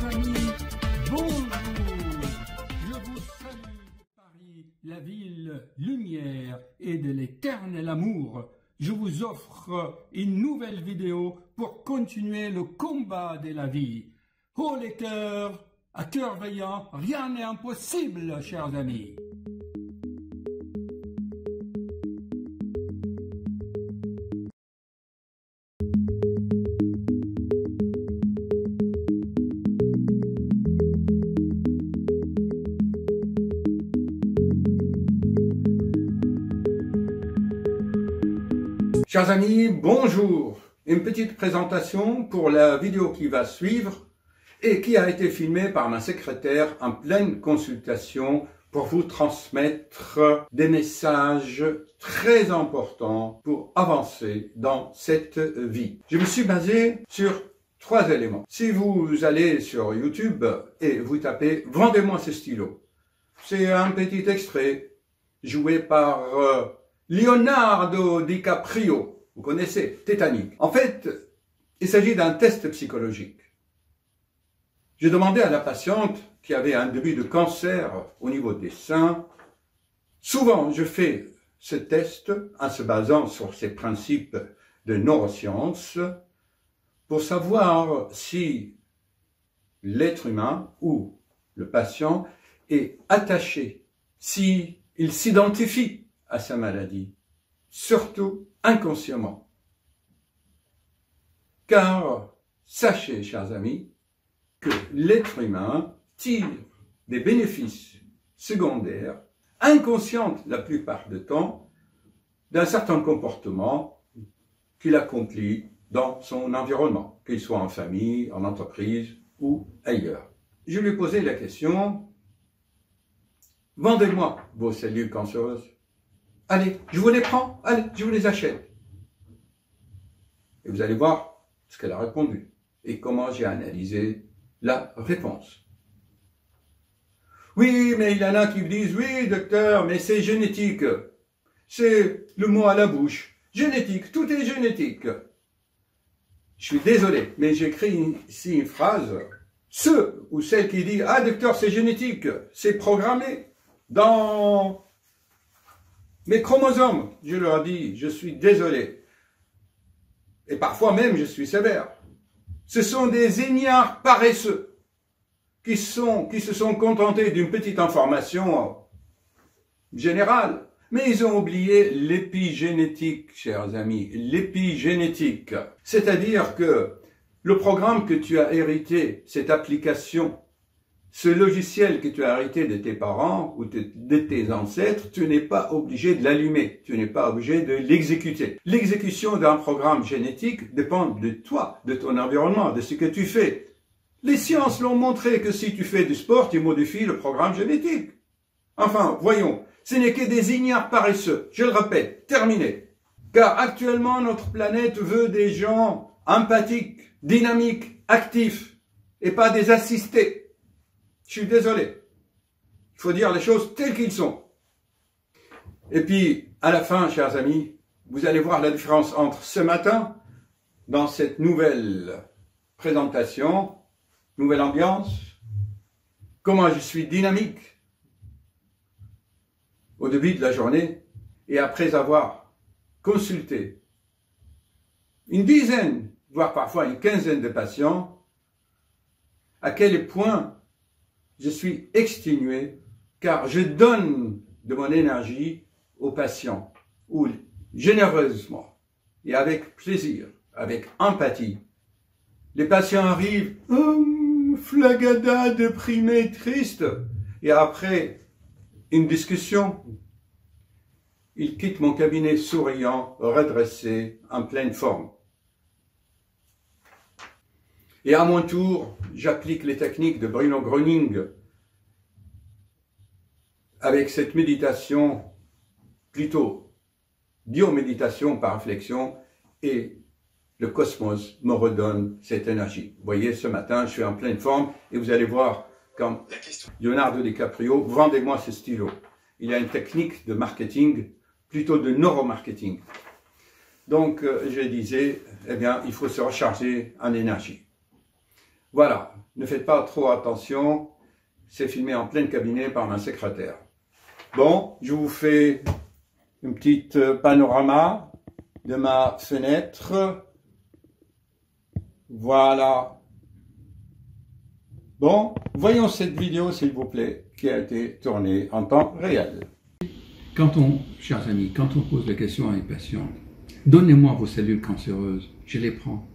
Chers amis, bonjour. Je vous salue de Paris, la ville lumière et de l'éternel amour. Je vous offre une nouvelle vidéo pour continuer le combat de la vie. Oh les cœurs, à cœur veillant, rien n'est impossible, chers amis. Chers amis, bonjour. Une petite présentation pour la vidéo qui va suivre et qui a été filmée par ma secrétaire en pleine consultation pour vous transmettre des messages très importants pour avancer dans cette vie. Je me suis basé sur 3 éléments. Si vous allez sur YouTube et vous tapez « Vendez-moi ce stylo », c'est un petit extrait joué par Leonardo DiCaprio, vous connaissez, Titanic. En fait, il s'agit d'un test psychologique. J'ai demandé à la patiente qui avait un début de cancer au niveau des seins. Souvent, je fais ce test en se basant sur ces principes de neurosciences pour savoir si l'être humain ou le patient est attaché, si il s'identifie à sa maladie, surtout inconsciemment. Car sachez, chers amis, que l'être humain tire des bénéfices secondaires, inconscients la plupart du temps, d'un certain comportement qu'il accomplit dans son environnement, qu'il soit en famille, en entreprise ou ailleurs. Je lui ai posé la question, vendez-moi vos cellules cancéreuses. Allez, je vous les prends, allez, je vous les achète. Et vous allez voir ce qu'elle a répondu et comment j'ai analysé la réponse. Oui, mais il y en a qui me disent, oui, docteur, mais c'est génétique. C'est le mot à la bouche. Génétique, tout est génétique. Je suis désolé, mais j'écris ici une phrase. Ceux ou celles qui disent, ah, docteur, c'est génétique, c'est programmé dans mes chromosomes, je leur dis, je suis désolé. Et parfois même, je suis sévère. Ce sont des ignares paresseux qui se sont contentés d'une petite information générale. Mais ils ont oublié l'épigénétique, chers amis, l'épigénétique. C'est-à-dire que le programme que tu as hérité, cette application, ce logiciel que tu as hérité de tes parents ou de tes ancêtres, tu n'es pas obligé de l'allumer, tu n'es pas obligé de l'exécuter. L'exécution d'un programme génétique dépend de toi, de ton environnement, de ce que tu fais. Les sciences l'ont montré que si tu fais du sport, tu modifies le programme génétique. Enfin, voyons, ce n'est que des ignares paresseux. Je le répète, terminé. Car actuellement, notre planète veut des gens empathiques, dynamiques, actifs, et pas des assistés. Je suis désolé. Il faut dire les choses telles qu'elles sont. Et puis, à la fin, chers amis, vous allez voir la différence entre ce matin, dans cette nouvelle présentation, nouvelle ambiance, comment je suis dynamique au début de la journée, et après avoir consulté une dizaine, voire parfois une quinzaine de patients, à quel point je suis exténué car je donne de mon énergie aux patients, ou généreusement et avec plaisir, avec empathie. Les patients arrivent, flagada, déprimé, triste, et après une discussion, ils quittent mon cabinet souriant, redressé, en pleine forme. Et à mon tour, j'applique les techniques de Bruno Gröning avec cette méditation, plutôt bioméditation par réflexion, et le cosmos me redonne cette énergie. Vous voyez, ce matin, je suis en pleine forme et vous allez voir comme Leonardo DiCaprio, vendez-moi ce stylo. Il y a une technique de marketing, plutôt de neuromarketing. Donc, je disais, eh bien, il faut se recharger en énergie. Voilà, ne faites pas trop attention, c'est filmé en plein cabinet par ma secrétaire. Bon, je vous fais une petite panorama de ma fenêtre. Voilà. Bon, voyons cette vidéo, s'il vous plaît, qui a été tournée en temps réel. Chers amis, quand on pose la question à une patiente, donnez-moi vos cellules cancéreuses, je les prends.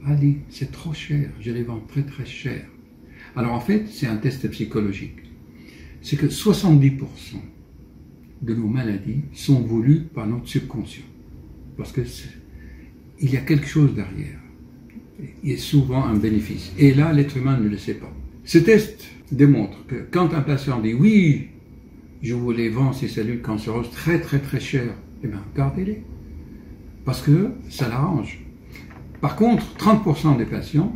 Allez, c'est trop cher, je les vends très très cher. Alors en fait, c'est un test psychologique. C'est que 70% de nos maladies sont voulues par notre subconscient. Parce que il y a quelque chose derrière. Il y a souvent un bénéfice. Et là, l'être humain ne le sait pas. Ce test démontre que quand un patient dit « Oui, je vous les vends, ces cellules cancéreuses, très très très chères », eh bien, gardez-les. Parce que ça l'arrange. Par contre, 30% des patients,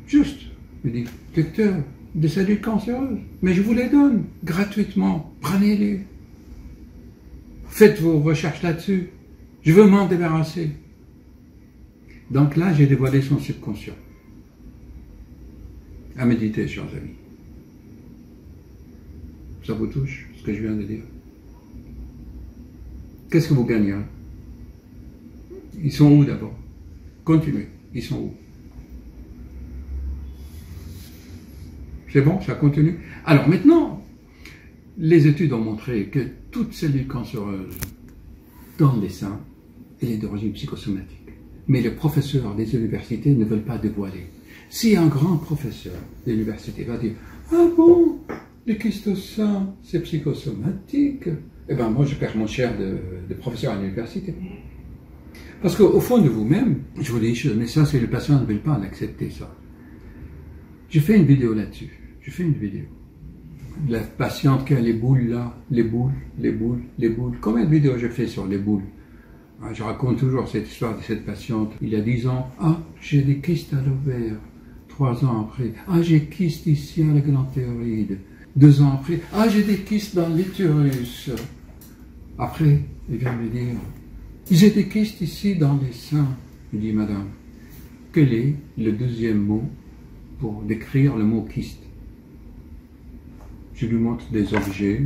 juste, me disent « Docteur, des cellules cancéreuses, mais je vous les donne gratuitement, prenez-les. Faites vos recherches là-dessus. Je veux m'en débarrasser. » Donc là, j'ai dévoilé son subconscient. À méditer, chers amis. Ça vous touche, ce que je viens de dire? Qu'est-ce que vous gagnez? Ils sont où d'abord? Continuez. Ils sont où? C'est bon, ça continue? Alors maintenant, les études ont montré que toute cellule cancéreuse dans les seins, elle est d'origine psychosomatique. Mais les professeurs des universités ne veulent pas dévoiler. Si un grand professeur d'université va dire « Ah bon, les kystes au sein, c'est psychosomatique », eh bien moi je perds mon cher de professeur à l'université. Parce qu'au fond de vous-même, je vous dis, mais ça c'est le patient ne veut pas l'accepter ça. Je fais une vidéo là-dessus. Je fais une vidéo. La patiente qui a les boules là, les boules, les boules, les boules. Combien de vidéos je fais sur les boules? Je raconte toujours cette histoire de cette patiente. Il y a 10 ans, ah, j'ai des kystes à l'ovaire. 3 ans après, ah, j'ai kystes ici à la glande thyroïde. 2 ans après, ah, j'ai des kystes dans l'utérus. Après, il vient me dire, j'ai des kystes ici dans les seins. Je dis, madame, quel est le deuxième mot pour décrire le mot kyste? Je lui montre des objets.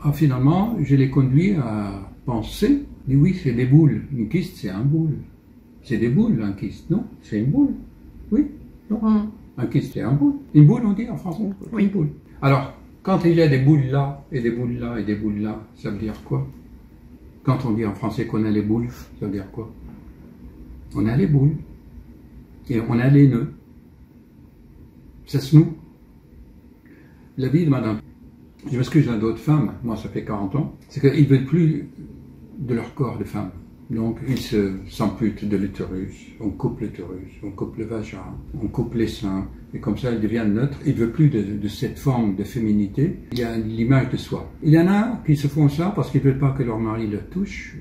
Ah, finalement, je l'ai conduit à penser. Il dit oui, c'est des boules. Une kyste, c'est un boule. C'est des boules, un kyste. Non, c'est une boule. Oui, non. Un kyste, c'est un boule. Une boule, on dit en français. Oui. Une boule. Alors, quand il y a des boules là, et des boules là, et des boules là, ça veut dire quoi? Quand on dit en français qu'on a les boules, ça veut dire quoi? On a les boules. Et on a les nœuds. Ça se noue. La vie de madame, je m'excuse à d'autres femmes, moi ça fait 40 ans, c'est qu'ils ne veulent plus de leur corps de femme. Donc ils s'amputent de l'utérus, on coupe l'utérus, on coupe le vagin, on coupe les seins, et comme ça ils deviennent neutres. Ils ne veulent plus de cette forme de féminité. Il y a l'image de soi. Il y en a qui se font ça parce qu'ils ne veulent pas que leur mari le touche.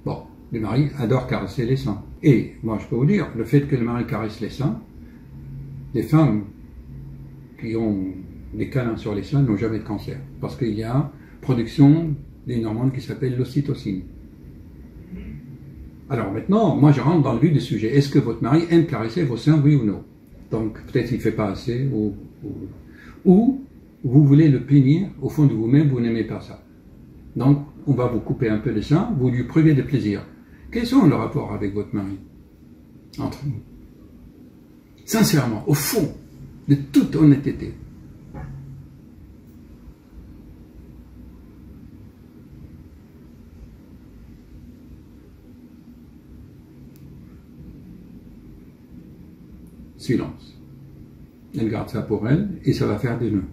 Bon, les maris adorent caresser les seins. Et moi je peux vous dire, le fait que le mari caresse les seins, les femmes qui ont des câlins sur les seins n'ont jamais de cancer. Parce qu'il y a production d'une hormone qui s'appelle l'ocytocine. Alors maintenant, moi je rentre dans le vif du sujet. Est-ce que votre mari aime caresser vos seins, oui ou non? Donc peut-être qu'il ne fait pas assez, ou vous voulez le punir, au fond de vous-même, vous n'aimez pas ça. Donc on va vous couper un peu les seins, vous lui privez de plaisir. Quels sont les rapports avec votre mari? Entre nous. Sincèrement, au fond, de toute honnêteté. Silence. Elle garde ça pour elle et ça va faire des nœuds.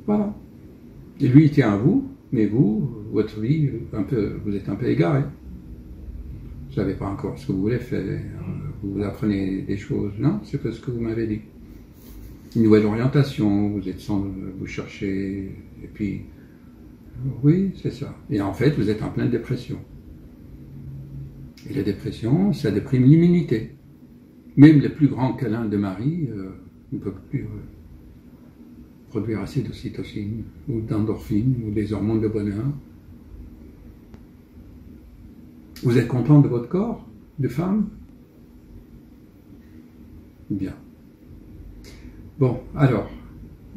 Voilà. Et lui, il tient à vous, mais vous, votre vie, vous êtes un peu égaré. Vous ne savez pas encore ce que vous voulez faire. Vous apprenez des choses. Non, c'est pas ce que vous m'avez dit. Une nouvelle orientation, vous cherchez, et puis, oui, c'est ça. Et en fait, vous êtes en pleine dépression. Et la dépression, ça déprime l'immunité. Même les plus grands câlins de mari ne peuvent plus produire assez d'ocytocine, ou d'endorphine, ou des hormones de bonheur. Vous êtes content de votre corps de femme? Bien. Bon, alors,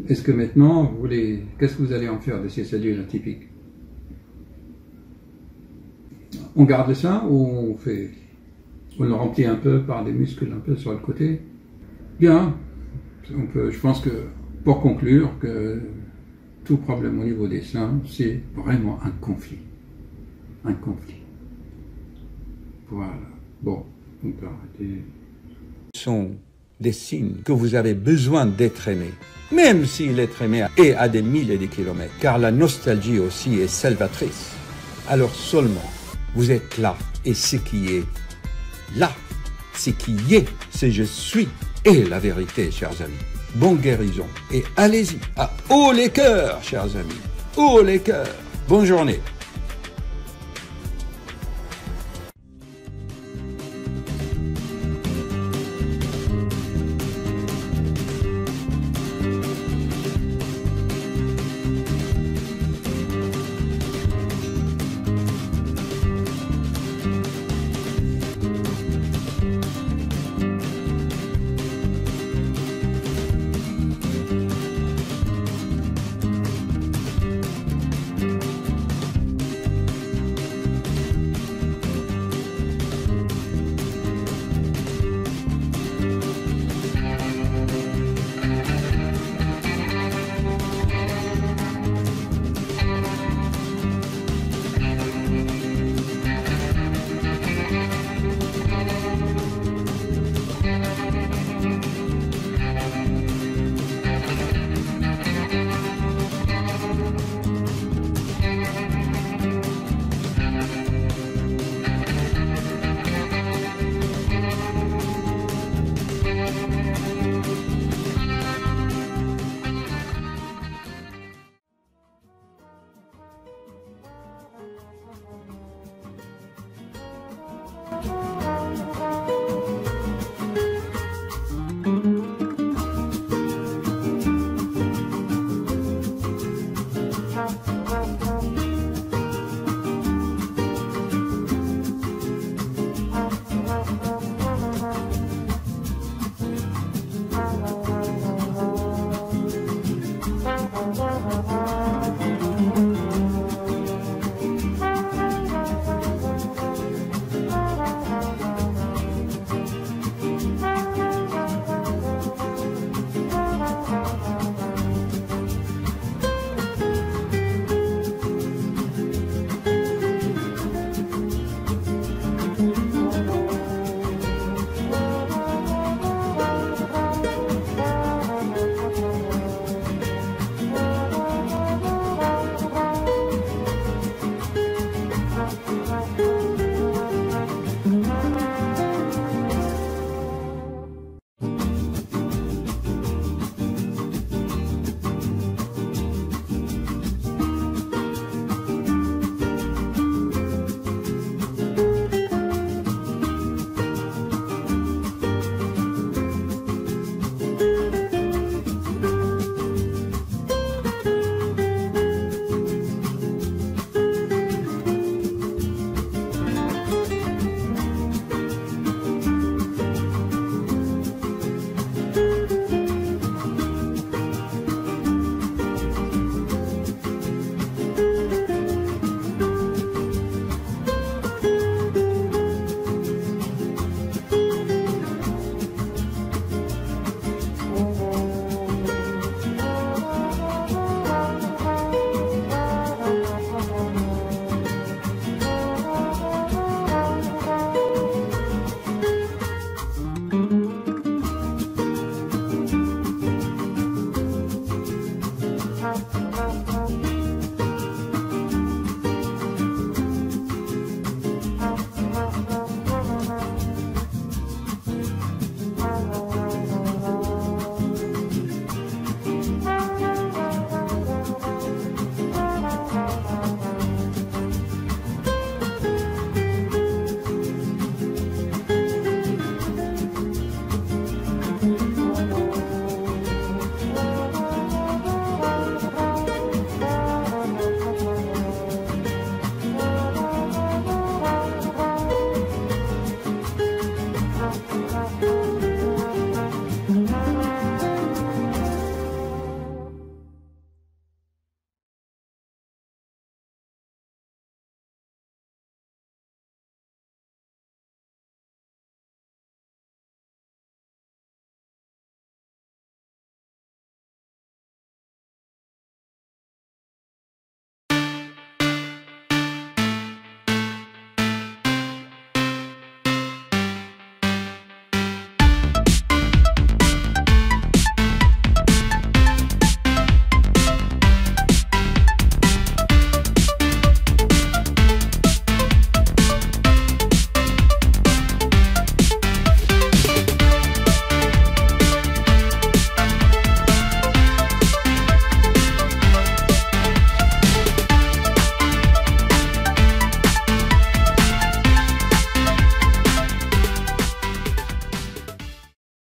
est-ce que maintenant, vous voulez... Qu'est-ce que vous allez en faire de ces cellules atypiques? On garde le sein ou on le remplit un peu par des muscles un peu sur le côté? Bien. Je pense que, pour conclure, que tout problème au niveau des seins, c'est vraiment un conflit. Un conflit. Voilà. Bon, on peut arrêter. Ce sont des signes que vous avez besoin d'être aimé. Même si l'être aimé est à des milliers de kilomètres. Car la nostalgie aussi est salvatrice. Alors seulement, vous êtes là. Et ce qui est là, ce qui est, c'est je suis, est la vérité, chers amis. Bonne guérison. Et allez-y, à haut les cœurs, chers amis. Haut les cœurs. Bonne journée.